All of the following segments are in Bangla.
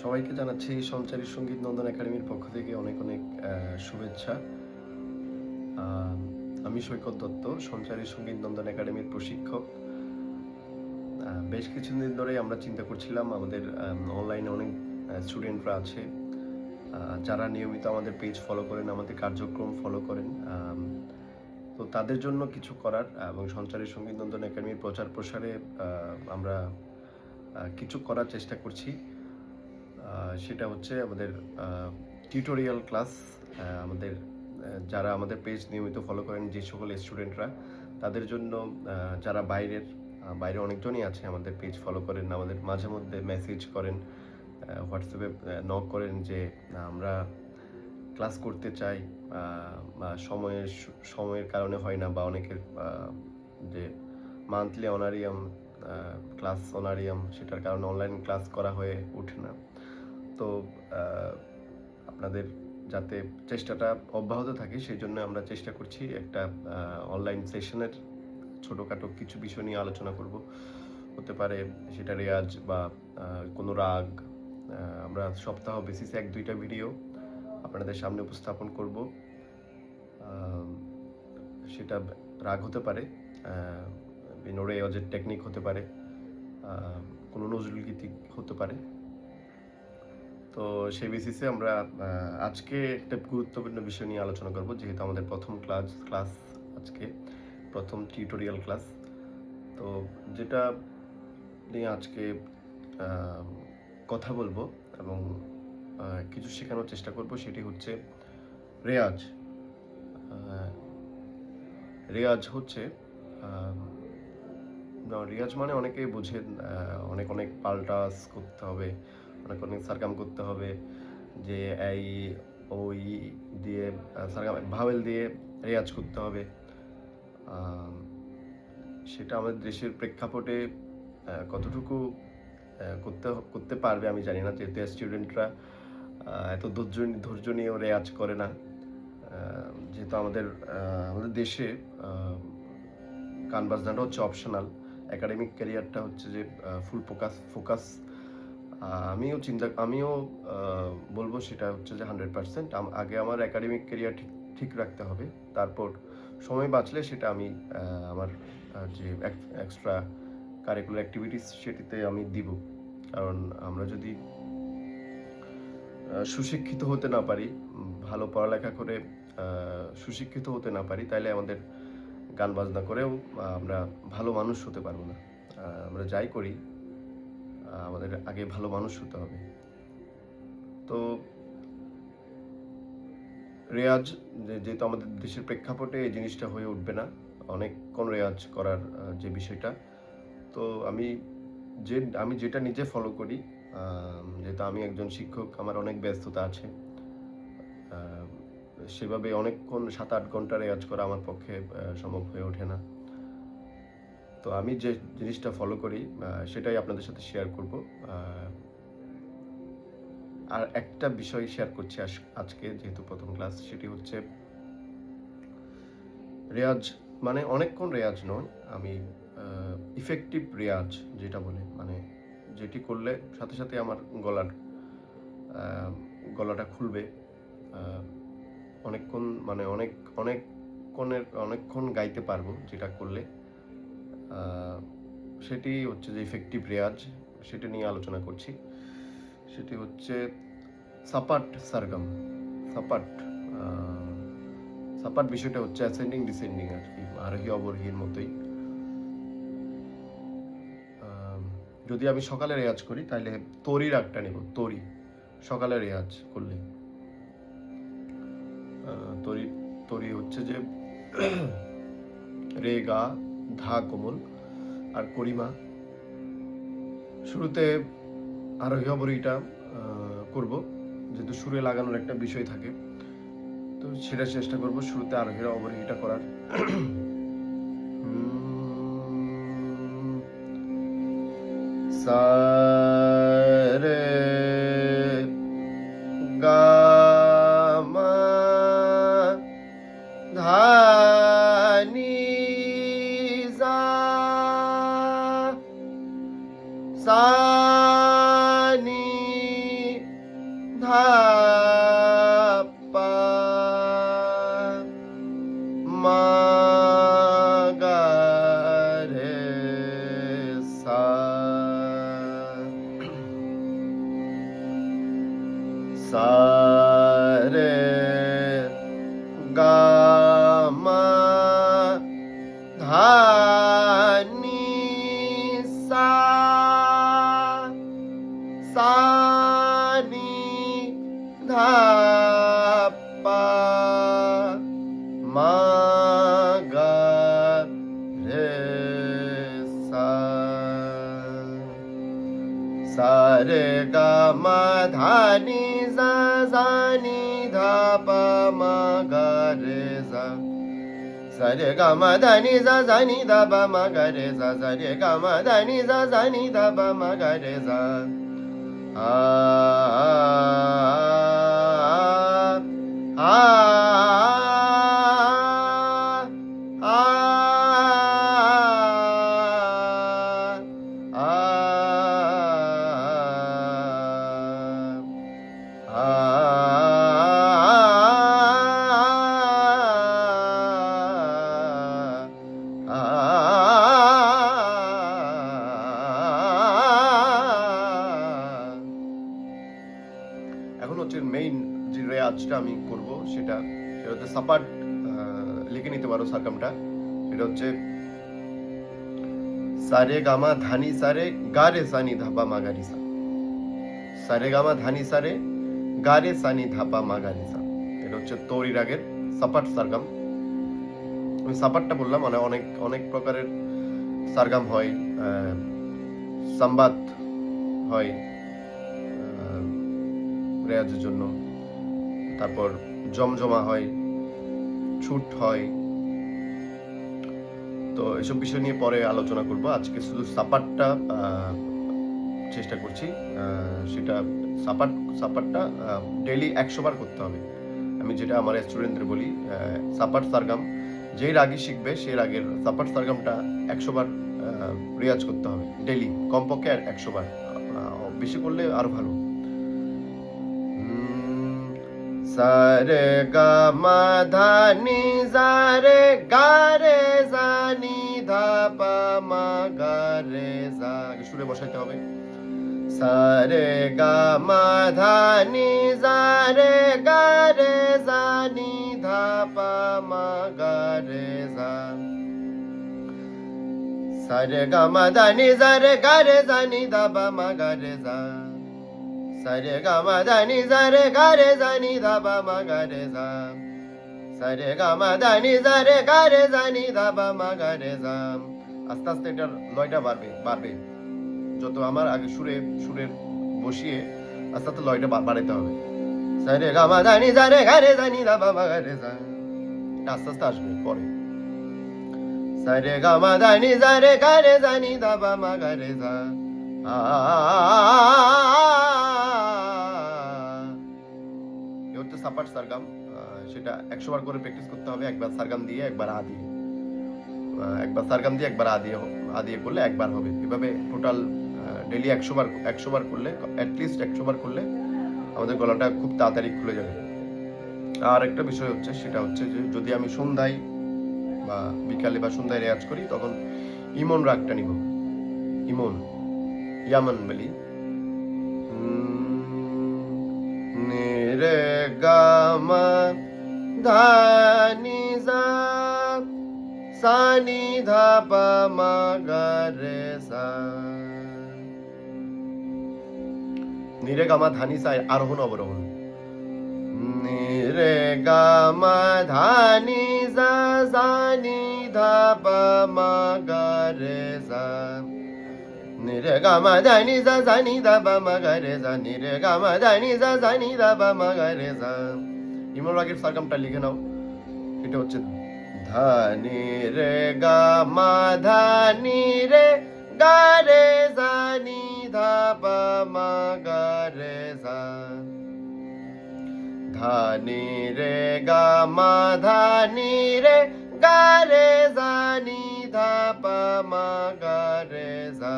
সবাইকে জানাচ্ছি সঞ্চারী সঙ্গীত নন্দন একাডেমির পক্ষ থেকে অনেক অনেক শুভেচ্ছা। আমি সৈকত দত্ত, সঞ্চারী সঙ্গীত নন্দন একাডেমির প্রশিক্ষক। বেশ কিছুদিন ধরেই আমরা চিন্তা করছিলাম, আমাদের অনলাইনে অনেক স্টুডেন্টরা আছে যারা নিয়মিত আমাদের পেজ ফলো করেন, আমাদের কার্যক্রম ফলো করেন। তো তাদের জন্য কিছু করার এবং সঞ্চারী সঙ্গীত নন্দন একাডেমির প্রচার প্রসারে আমরা কিছু করার চেষ্টা করছি। সেটা হচ্ছে আমাদের টিউটোরিয়াল ক্লাস। আমাদের যারা আমাদের পেজ নিয়মিত ফলো করেন, যে সকল স্টুডেন্টরা, তাদের জন্য যারা বাইরে অনেকজনই আছে আমাদের পেজ ফলো করেন, আমাদের মাঝে মধ্যে মেসেজ করেন, হোয়াটসঅ্যাপে নক করেন যে আমরা ক্লাস করতে চাই, বা সময়ের কারণে হয় না, বা অনেকের যে মান্থলি অনারিয়াম ক্লাস অনারিয়াম সেটার কারণে অনলাইন ক্লাস করা হয়ে ওঠে না। তো আপনাদের যাতে চেষ্টাটা অব্যাহত থাকে সেই জন্য আমরা চেষ্টা করছি একটা অনলাইন সেশনের ছোটোখাটো কিছু বিষয় নিয়ে আলোচনা করব। হতে পারে সেটা রেয়াজ বা কোনো রাগ। আমরা সপ্তাহ বেসিসে 1-2টা ভিডিও আপনাদের সামনে উপস্থাপন করব। সেটা রাগ হতে পারে, বিভিন্ন রেওয়াজের টেকনিক হতে পারে, কোনো নজরুল গীতি হতে পারে। তো সেই বেসিসে আমরা আজকে একটা গুরুত্বপূর্ণ বিষয় নিয়ে আলোচনা করব, যেহেতু আমাদের প্রথম ক্লাস আজকে প্রথম টিউটোরিয়াল ক্লাস। তো যেটা নিয়ে আজকে কথা বলবো এবং কিছু শেখানোর চেষ্টা করব সেটি হচ্ছে রেয়াজ। রেয়াজ হচ্ছে রেয়াজ মানে অনেকেই বোঝেন অনেক অনেক পাল্টাস করতে হবে, অনেক অনেক সারকাম করতে হবে, যে এই ওই দিয়ে সারকাম ভাওয়েল দিয়ে রেয়াজ করতে হবে। সেটা আমাদের দেশের প্রেক্ষাপটে কতটুকু করতে পারবে আমি জানি না, যেহেতু স্টুডেন্টরা এত ধৈর্য নিয়েও রেয়াজ করে না। যেহেতু আমাদের দেশে গান বাজনাটা হচ্ছে অপশনাল, একাডেমিক ক্যারিয়ারটা হচ্ছে যে ফুল ফোকাস। আমিও বলবো সেটা হচ্ছে যে 100%। আগে আমার একাডেমিক ক্যারিয়ার ঠিক রাখতে হবে, তারপর সময় বাঁচলে সেটা আমি আমার যে এক্সট্রা কারিকুলার অ্যাক্টিভিটিস সেটিতে আমি দিব। কারণ আমরা যদি সুশিক্ষিত হতে না পারি, ভালো পড়ালেখা করে সুশিক্ষিত হতে না পারি, তাহলে আমাদের গান বাজনা করেও আমরা ভালো মানুষ হতে পারবো না। আমরা যাই করি আমাদের আগে ভালো মানুষ হতে হবে। তো রেয়াজ যেহেতু আমাদের দেশের প্রেক্ষাপটে এই জিনিসটা হয়ে উঠবে না, অনেকক্ষণ রেয়াজ করার যে বিষয়টা। তো আমি যেটা নিজে ফলো করি, যেহেতু আমি একজন শিক্ষক, আমার অনেক ব্যস্ততা আছে, সেভাবে অনেকক্ষণ 7-8 ঘন্টা রেয়াজ করা আমার পক্ষে সম্ভব হয়ে ওঠে না। তো আমি যে জিনিসটা ফলো করি সেটাই আপনাদের সাথে শেয়ার করব। আর একটা বিষয় শেয়ার করছি আজকে, যেহেতু প্রথম ক্লাস, সেটি হচ্ছে রেয়াজ মানে অনেকক্ষণ রেয়াজ নয়, আমি ইফেক্টিভ রেয়াজ যেটা বলে, মানে যেটি করলে সাথে সাথে আমার গলাটা খুলবে, অনেকক্ষণ মানে অনেকক্ষণ গাইতে পারবো, যেটা করলে সেটি হচ্ছে যে ইফেক্টিভ রেয়াজ। সেটা নিয়ে আলোচনা করছি। সেটি হচ্ছে সাপাট সারগাম। সাপাট বিষয়টা হচ্ছে অ্যাসেন্ডিং ডিসেন্ডিং আর কি, আরোহী অবরোহীর মতোই। যদি আমি সকালে রেয়াজ করি তাহলে তরি রাগটা নেব, তরি সকালে রেয়াজ করলে। তরি হচ্ছে যে রে গা ধা কোমল আর করিমা। শুরুতে আরোহী অবরোহীটা করব, যেহেতু সুরে লাগানোর একটা বিষয় থাকে, তো সেটা চেষ্টা করব শুরুতে আরোহী অবরোহীটা করার। সা রে গা মা ধা নি সা সা নি সা রে গা মা ধা নি সা সা নি ধা পা মা গা রে সা সা রে গা মা ধা নি সা সা নি ধা পা মা গা রে সা সা রে গা মা ধা নি সা সা নি ধা পা মা গা রে সা সা রে গা মা ধা নি সা সা নি ধা পা মা গা রে সা আ আ এখন হচ্ছে মেইন যে রেয়াজটা আমি করব সেটা হচ্ছে সাপাট। লিখে নিতে পারো সারকামটা। এটা হচ্ছে সারে গামা ধানি সারে গারে সানি ধাপা মাগারি সা। সারে গামা ধানি সারে গারে সানি ধাপা মাগারি সা। এটা হচ্ছে তৈরি রাগের সাপাট সারগাম। আমি সাপাটটা বললাম, মানে অনেক অনেক প্রকারের সারগাম হয়। সাম্বাত হয় রেয়াজের জন্য, তারপর জমজমা হয়, ছুট হয়। তো এসব বিষয় নিয়ে পরে আলোচনা করব। আজকে শুধু সাপাটটা চেষ্টা করছি। সেটা সাপাটটা ডেইলি 100 বার করতে হবে। আমি যেটা আমার স্টুডেন্টদের বলি, সাপাট সারগাম যেই রাগই শিখবে সেই রাগের সাপাট সারগামটা 100 বার রেয়াজ করতে হবে ডেইলি, কমপক্ষে 100 বার। বেশি করলে আরো ভালো। সা রে গা মা ধা নি সা রে গা রে সা নি ধা পা মা গা রে সা। সুরে বসাইতে হবে। সা রে গা মা ধা নি সা রে গা রে সা নি ধা পা মা গা রে সা। সা রে গা মা ধা নি সা রে গা রে সা নি ধা পা মা গা রে সা। সা রে গা মা ধা নি সা রে গা রে সা নি ধা পা মা গা রে সা। সা রে গা মা ধা নি সা রে গা রে সা নি ধা পা মা গা রে সা। আস্তে আস্তে এটার লয়টা বাড়বে। যত আমার আগে সুরের বসিয়ে আস্তে আস্তে লয়টা বাড়াইতে হবে। সা রে গা মা ধা নি সা রে গা রে সা নি ধা পা মা গা রে সা। এটা আস্তে আস্তে আসবে পরে। সা রে গা মা ধা নি সা রে গা রে সা নি ধা পা মা গা রে সা। সাপাট সারগাম, সেটা 100 বার করে প্র্যাকটিস করতে হবে। একবার সারগাম দিয়ে একবার আ দিয়ে, একবার সারগাম দিয়ে একবার আ দিয়ে করলে একবার হবে। এভাবে টোটাল ডেইলি 100 বার করলে, অ্যাটলিস্ট 100 বার করলে আমাদের গলাটা খুব তাড়াতাড়ি খুলে যাবে। আর একটা বিষয় হচ্ছে, সেটা হচ্ছে যে যদি আমি সন্ধ্যায় বা বিকালে বা সন্ধ্যায় রেয়াজ করি, তখন ইমন রাগটা নিব। ইমন ইয়ামান বলি। নি রে গা মা ধা নি সা সা নি ধা পা মা গা রে সা। নি রে গা মা ধা নি সা আরোহণ অবরোহণ। নি রে গা মা ধা নি সা সা নি ধা পা মা গা রে সা। নি রে গা মা ধা নি সা সা নি ধা পা মা গা রে সা। নি রে গা মা ধা নি সা সা নি ধা পা মা গা রে সা। ইমন রাগের সারগামটা লিখে নাও। এটা হচ্ছে ধা নি রে গা মা ধা নি রে গা রে সা নি ধা পা মা গা রে সা। ধা নি রে গা মা ধা নি রে গা রে সা নি ধা পা মা গা রে সা।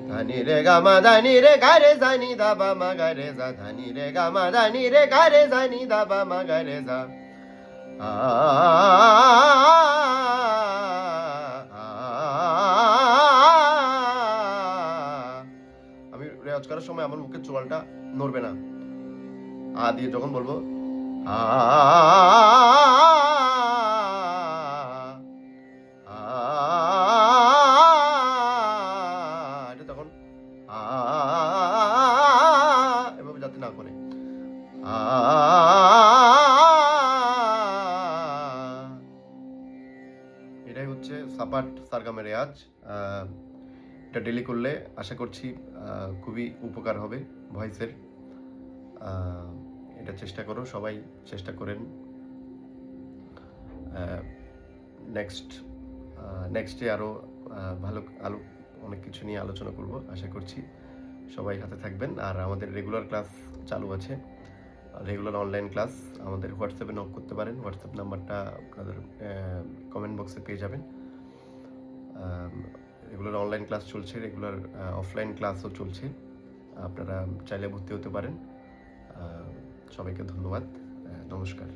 ধা নি রে গা মা ধা নি রে গা রে সা নি ধা পা মা গা রে সা। ধা নি রে গা মা ধা নি রে গা রে সা নি ধা পা মা গা রে সা। আমি রেওয়াজ করার সময় আমার মুখের চোয়ালটা নড়বে না, আ দিয়ে যখন বলবো আ এটা তখন আ এভাবে যাতে না করে আ এটাই হচ্ছে সাপাট সারগামের রেয়াজ। এটা ডেলি করলে আশা করছি খুবই উপকার হবে ভয়েসের। এটা চেষ্টা করো, সবাই চেষ্টা করেন। নেক্সট নেক্সটে আরও ভালো আলো অনেক কিছু নিয়ে আলোচনা করব আশা করছি। সবাই হাতে থাকবেন। আর আমাদের রেগুলার ক্লাস চালু আছে, রেগুলার অনলাইন ক্লাস। আমাদের হোয়াটসঅ্যাপে নক করতে পারেন, হোয়াটসঅ্যাপ নাম্বারটা আপনাদের কমেন্ট বক্সে পেয়ে যাবেন। রেগুলার অনলাইন ক্লাস চলছে, রেগুলার অফলাইন ক্লাসও চলছে, আপনারা চাইলে ভর্তি হতে পারেন। সবাইকে ধন্যবাদ, নমস্কার।